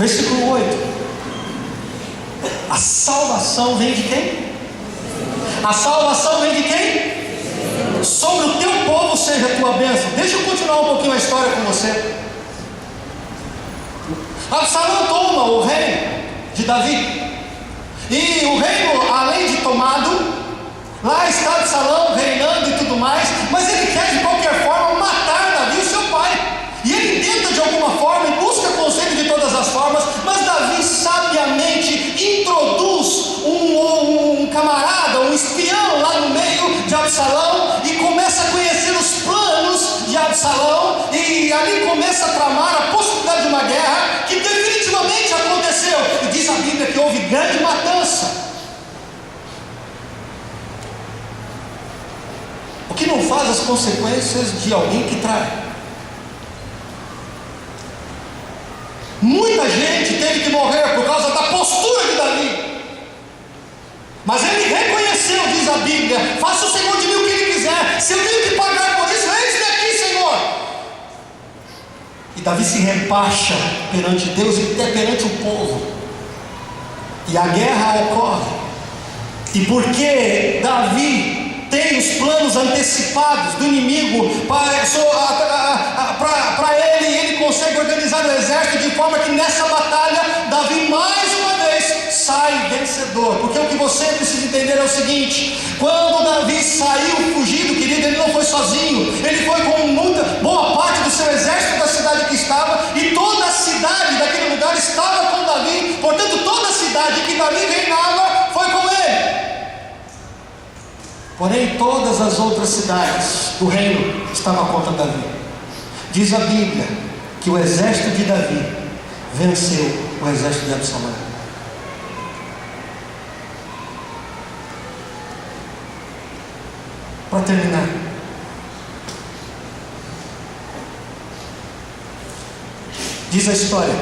Versículo 8. A salvação vem de quem? A salvação vem de quem? Sobre o teu povo seja a tua bênção. Deixa eu continuar um pouquinho a história com você. Absalão toma o reino de Davi. E o reino, além de tomado, lá está Absalão reinando e tudo mais, mas ele quer de qualquer forma matar Davi, o seu pai. E ele tenta de alguma forma e busca conselho de todas as formas, mas Davi sabiamente introduz um camarada, um espião lá no meio de Absalão e começa a conhecer os planos de Absalão, e ali começa a tramar a possibilidade de uma guerra que definitivamente aconteceu. E diz a Bíblia que houve grande matança. O que não faz as consequências de alguém que trai. Muita gente teve que morrer por causa da postura de Davi, mas ele reconheceu, diz a Bíblia: faça o Senhor de mim o que ele quiser, se eu tenho que pagar por isso, eis-me aqui, Senhor. E Davi se rebaixa perante Deus e até perante o povo, e a guerra ocorre. E porque Davi tem os planos antecipados do inimigo para ele consegue organizar o exército de forma que nessa batalha Davi mais uma vez sai vencedor. Porque o que você precisa entender é o seguinte: quando Davi saiu fugido, querido, ele não foi sozinho, ele foi com boa parte do seu exército da cidade que estava, e toda a cidade daquele lugar estava com Davi. Portanto, toda a cidade que Davi reinava foi com ele. Porém, todas as outras cidades do reino estavam contra Davi. Diz a Bíblia que o exército de Davi venceu o exército de Absalão. Para terminar, diz a história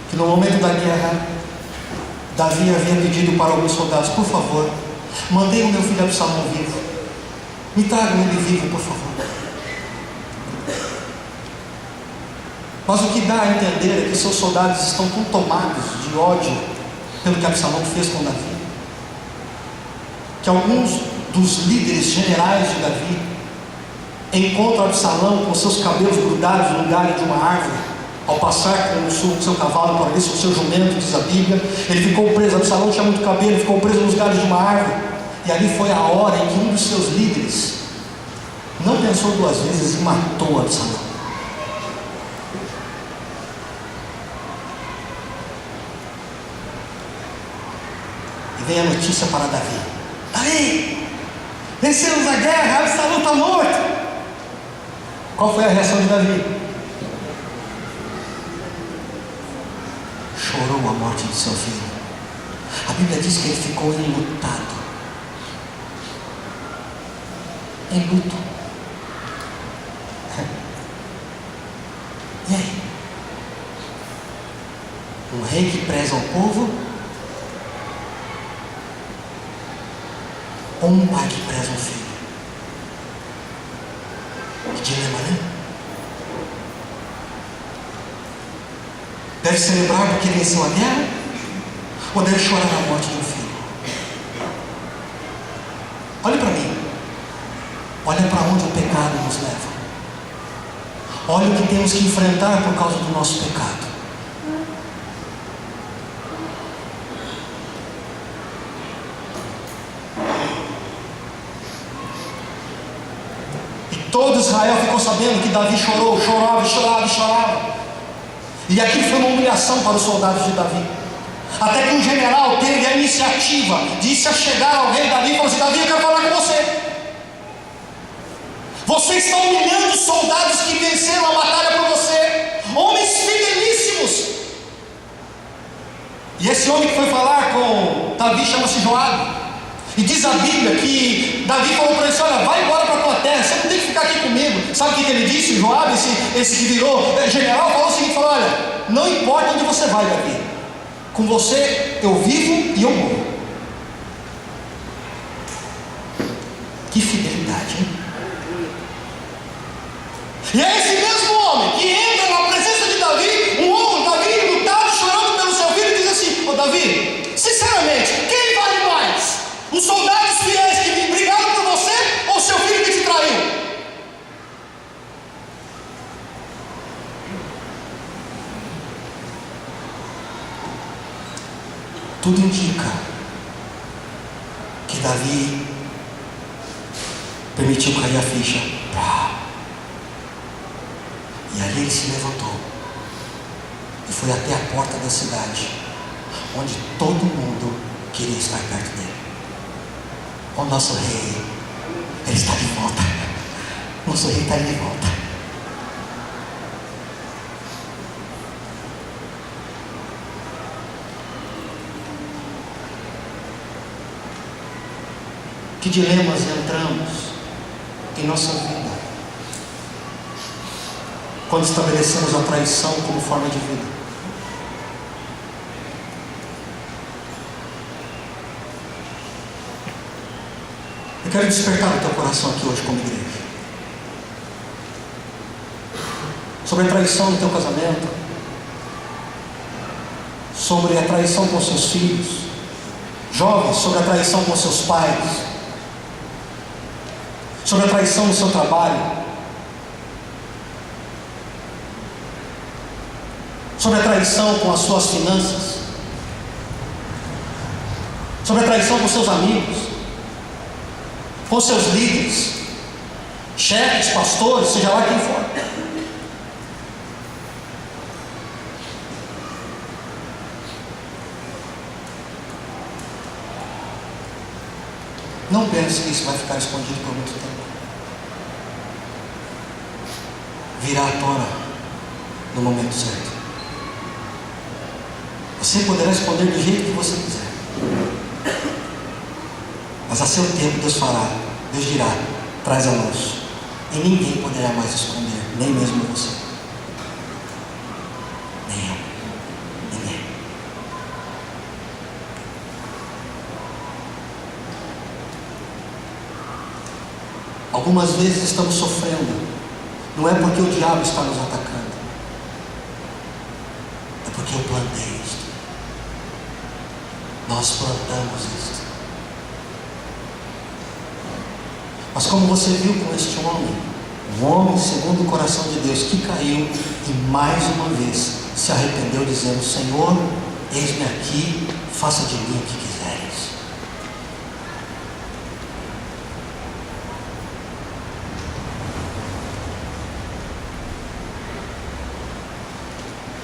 que no momento da guerra, Davi havia pedido para alguns soldados: por favor, mandei o meu filho Absalão vivo, me tragam ele vivo, por favor. Mas o que dá a entender é que seus soldados estão tão tomados de ódio pelo que Absalão fez com Davi, que alguns dos líderes generais de Davi encontram Absalão com seus cabelos grudados no galho de uma árvore, ao passar com o seu cavalo por ali, com o seu jumento, diz a Bíblia. Ele ficou preso, Absalão tinha muito cabelo, ficou preso nos galhos de uma árvore. E ali foi a hora em que um dos seus líderes não pensou duas vezes e matou Absalão. E vem a notícia para Davi: Davi, vencemos a guerra, Absalão está morto. Qual foi a reação de Davi? Chorou a morte de seu filho. A Bíblia diz que ele ficou enlutado, em luto. E aí? Um rei que preza o povo, ou um pai que preza o filho? Que dilema, né? Deve celebrar porque venceu a guerra, ou deve chorar a morte do filho? Olhe para mim. Olha para onde o pecado nos leva. Olha o que temos que enfrentar por causa do nosso pecado. E todo Israel ficou sabendo que Davi chorou, chorava. E aquilo foi uma humilhação para os soldados de Davi. Até que um general teve a iniciativa de se achegar ao rei Davi e falou assim: Davi, eu quero falar com você. Você está humilhando os soldados que venceram a batalha por você, homens fidelíssimos. E esse homem que foi falar com Davi chama-se Joabe. E diz a Bíblia que Davi falou para ele: olha, vai embora para a tua terra, você não tem que ficar aqui comigo. Sabe o que ele disse? Joabe, esse que virou general, falou o seguinte: falou, olha, não importa onde você vai, Davi, com você eu vivo e eu morro. Que fidelidade, hein? E é esse mesmo homem que entra na presença de Davi, Davi Tudo indica que Davi permitiu cair a ficha. E ali ele se levantou e foi até a porta da cidade, onde todo mundo queria estar perto dele. O nosso rei, ele está de volta. Nosso rei está de volta. Que dilemas entramos em nossa vida quando estabelecemos a traição como forma de vida? Eu quero despertar o teu coração aqui hoje como igreja sobre a traição no teu casamento, sobre a traição com seus filhos, jovens, sobre a traição com seus pais, sobre a traição no seu trabalho, sobre a traição com as suas finanças, sobre a traição com seus amigos, com seus líderes, chefes, pastores, seja lá quem for. Não pense que isso vai ficar escondido por muito tempo. Virá à tona no momento certo. Você poderá esconder do jeito que você quiser, mas a seu tempo Deus fará, Deus dirá, traz a luz, e ninguém poderá mais esconder, nem mesmo você, nem eu, ninguém. Algumas vezes estamos sofrendo, não é porque o diabo está nos atacando, é porque eu plantei isto. Nós plantamos isto. Mas como você viu com este homem, um homem segundo o coração de Deus, que caiu e mais uma vez se arrependeu, dizendo: Senhor, eis-me aqui, faça de mim o que quiseres.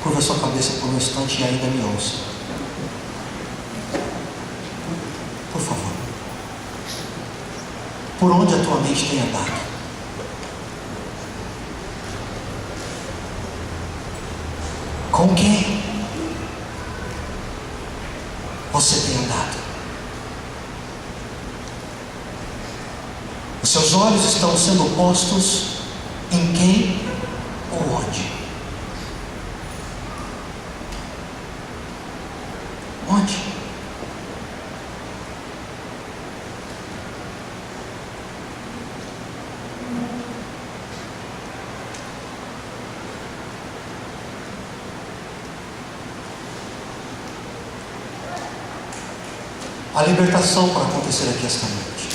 Curva sua cabeça por um instante e ainda me ouça. Por favor. Por onde a tua mente tem andado? Com quem você tem andado? Os seus olhos estão sendo postos em quem ou onde? Onde? A libertação para acontecer aqui esta noite.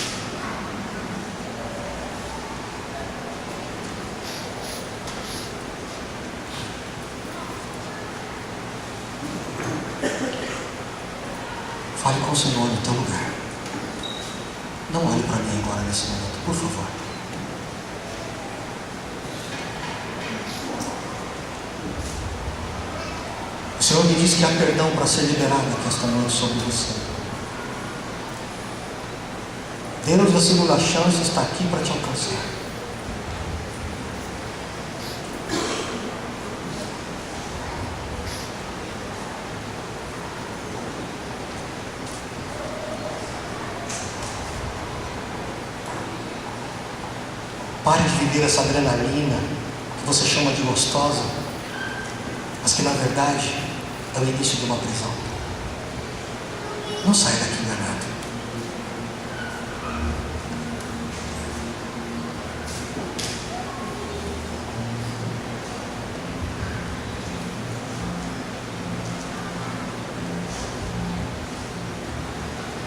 Fale com o Senhor no teu lugar. Não olhe para mim agora nesse momento, por favor. O Senhor me diz que há perdão para ser liberado aqui esta noite sobre você. Deus da segunda chance está aqui para te alcançar. Pare de viver essa adrenalina que você chama de gostosa, mas que na verdade é o início de uma prisão. Não saia daqui enganado.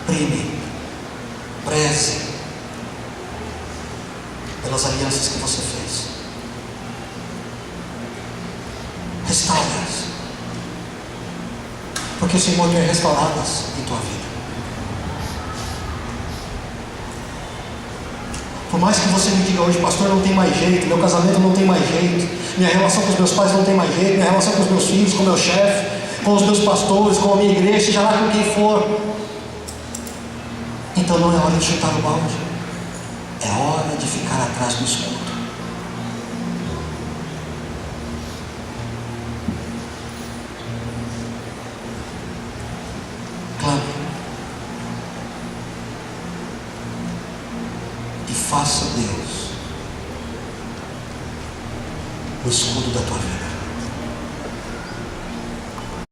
Prime, preze pelas alianças que você fez. Restaure-as. porque o Senhor quer restauradas em tua vida. Por mais que você me diga hoje, pastor, não tem mais jeito, meu casamento não tem mais jeito, minha relação com os meus pais não tem mais jeito, minha relação com os meus filhos, com o meu chefe, com os meus pastores, com a minha igreja, seja lá com quem for, então não é hora de chutar o balde, é hora de ficar atrás do escudo. Clame e faça Deus o escudo da tua vida.